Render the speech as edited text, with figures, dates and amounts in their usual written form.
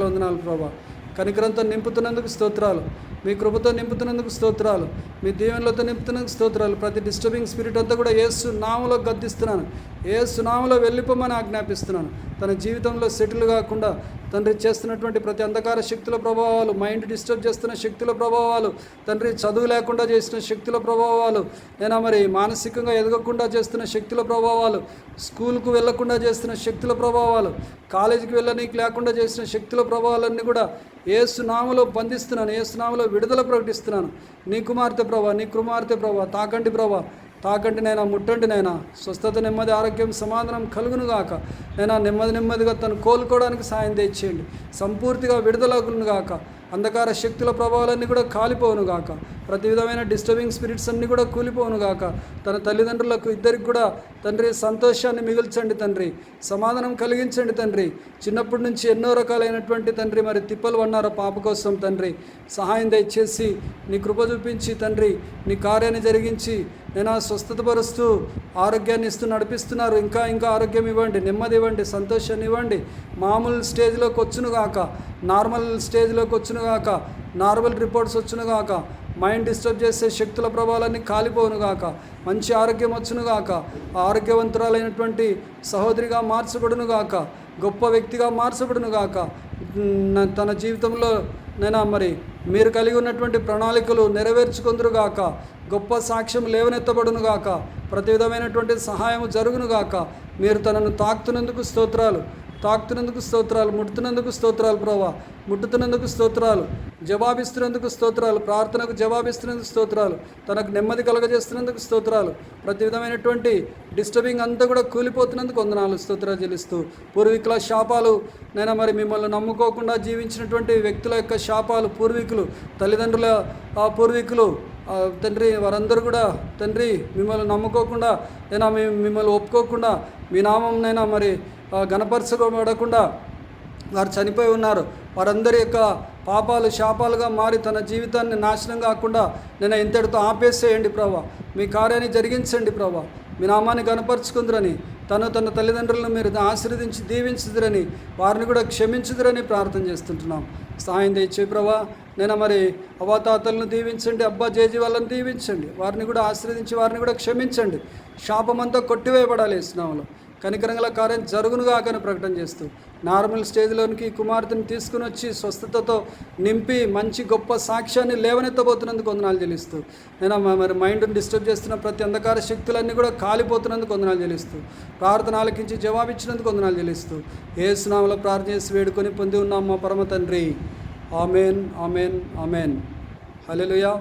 వందనాలు ప్రభా. కనికరంతో నింపుతున్నందుకు స్తోత్రాలు, మీ కృపతో నింపుతున్నందుకు స్తోత్రాలు, మీ దీవెనలతో నింపుతున్నందుకు స్తోత్రాలు. ప్రతి డిస్టర్బింగ్ స్పిరిట్ అంతా కూడా యేసు నామములో గద్దిస్తున్నాను, యేసు నామములో వెళ్ళిపోమని ఆజ్ఞాపిస్తున్నాను. తన జీవితంలో సెటిల్ కాకుండా తండ్రి చేస్తున్నటువంటి ప్రతి అంధకార శక్తుల ప్రభావాలు, మైండ్ డిస్టర్బ్ చేస్తున్న శక్తుల ప్రభావాలు, తండ్రి చదువు లేకుండా చేసిన శక్తుల ప్రభావాలు, నేను మరి మానసికంగా ఎదగకుండా చేస్తున్న శక్తుల ప్రభావాలు, స్కూల్కు వెళ్లకుండా చేస్తున్న శక్తుల ప్రభావాలు, కాలేజీకి వెళ్ళనీకి లేకుండా చేసిన శక్తుల ప్రభావాలన్నీ కూడా యేసు నామములో బంధిస్తున్నాను, యేసు నామములో విడుదల ప్రకటిస్తున్నాను. నీ కుమార్తె ప్రభా, నీ కుమార్తె ప్రభా, తాకండి ప్రభా, తాకండి నైనా, ముట్టండి నైనా. స్వస్థత, నెమ్మది, ఆరోగ్యం, సమాధానం కలుగును గాక నైనా. నెమ్మదిగా తను కోలుకోవడానికి సాయం తెచ్చేయండి. సంపూర్తిగా విడుదలగును గాక. అంధకార శక్తుల ప్రభావాలన్నీ కూడా కాలిపోవును గాక. ప్రతి విధమైన డిస్టర్బింగ్ స్పిరిట్స్ అన్నీ కూడా కూలిపోవును గాక. తన తల్లిదండ్రులకు ఇద్దరికి కూడా తండ్రి సంతోషాన్ని మిగిల్చండి తండ్రి, సమాధానం కలిగించండి తండ్రి. చిన్నప్పటి నుంచి ఎన్నో రకాలైనటువంటి తండ్రి మరి తిప్పలు పన్నారు పాప కోసం తండ్రి. సహాయం దయచేసి నీ కృప చూపించి తండ్రి నీ కార్యాన్ని జరిగించి నేను స్వస్థతపరుస్తూ ఆరోగ్యాన్ని ఇస్తూ నడిపిస్తున్నారు. ఇంకా ఆరోగ్యం ఇవ్వండి, నెమ్మది ఇవ్వండి, సంతోషాన్ని ఇవ్వండి. మామూలు స్టేజ్లోకి వచ్చునుగాక, నార్మల్ స్టేజ్లోకి వచ్చునుగాక, నార్మల్ రిపోర్ట్స్ వచ్చునుగాక. మైండ్ డిస్టర్బ్ చేసే శక్తుల ప్రభావాలన్నీ కాలిపోనుగాక. మంచి ఆరోగ్యం వచ్చునుగాక. ఆరోగ్యవంతురాలైనటువంటి సహోదరిగా మార్చబడునుగాక, గొప్ప వ్యక్తిగా మార్చబడునుగాక. తన జీవితంలో నేను మరి మీరు కలిగి ఉన్నటువంటి ప్రణాళికలు నెరవేర్చుకుందురుగాక. గొప్ప సాక్ష్యం లేవనెత్తబడునుగాక. ప్రతి విధమైనటువంటి సహాయం జరుగునుగాక. మీరు తనను తాకుతున్నందుకు స్తోత్రాలు, ముట్టుతున్నందుకు స్తోత్రాలు ప్రభా, ముట్టుతున్నందుకు స్తోత్రాలు, జవాబిస్తున్నందుకు స్తోత్రాలు, ప్రార్థనకు జవాబిస్తున్నందుకు స్తోత్రాలు, తనకు నెమ్మది కలగజేస్తున్నందుకు స్తోత్రాలు. ప్రతి విధమైనటువంటి డిస్టర్బింగ్ అంతా కూడా కూలిపోతున్నందుకు వందనాలు, స్తోత్రాలు చెల్లిస్తూ. పూర్వీకుల శాపాలు నేను మరి మిమ్మల్ని నమ్ముకోకుండా జీవించినటువంటి వ్యక్తుల యొక్క శాపాలు, పూర్వీకులు, తల్లిదండ్రుల పూర్వీకులు తండ్రి వారందరూ కూడా తండ్రి మిమ్మల్ని నమ్ముకోకుండా నేను మిమ్మల్ని ఒప్పుకోకుండా మీ నామం నైనా మరి గణపరచబడకుండా వారు చనిపోయి ఉన్నారు. వారందరి యొక్క పాపాలు శాపాలుగా మారి తన జీవితాన్ని నాశనం కాకుండా నేను ఇంతటితో ఆపేసేయండి ప్రభా. మీ కార్యాన్ని జరిగించండి ప్రభా. మీ నామాన్ని గణపరుచుకుందరని, తన తల్లిదండ్రులను మీరు ఆశీర్వదించి దీవించుదురని, వారిని కూడా క్షమించుదురని ప్రార్థన చేస్తుంటున్నాం. సహాయం తెచ్చే ప్రభా. నేను మరి అవ్వాతాతలను దీవించండి, అబ్బా జేజీ వాళ్ళని దీవించండి, వారిని కూడా ఆశీర్వదించి వారిని కూడా క్షమించండి. శాపమంతా కొట్టివేయబడాలి ఇస్తున్నాములో. కనికరంగల కార్యం జరుగునుగాకని ప్రకటన చేస్తూ నార్మల్ స్టేజ్లోనికి కుమార్తెను తీసుకుని వచ్చి స్వస్థతతో నింపి మంచి గొప్ప సాక్ష్యాన్ని లేవనెత్తబోతున్నందుకు వందనాలు చెల్లిస్తూ నేను మరి మైండ్ని డిస్టర్బ్ చేస్తున్న ప్రతి అంధకార శక్తులన్నీ కూడా కాలిపోతున్నందుకు వందనాలు చెల్లిస్తూ ప్రార్థన ఆలకించి జవాబిచ్చినందుకు వందనాలు చెల్లిస్తూ యేసు నామములో ప్రార్థన చేసి వేడుకొని పొంది ఉన్నాం మా పరమ తండ్రి. Amen, amen, amen. హల్లెలూయా.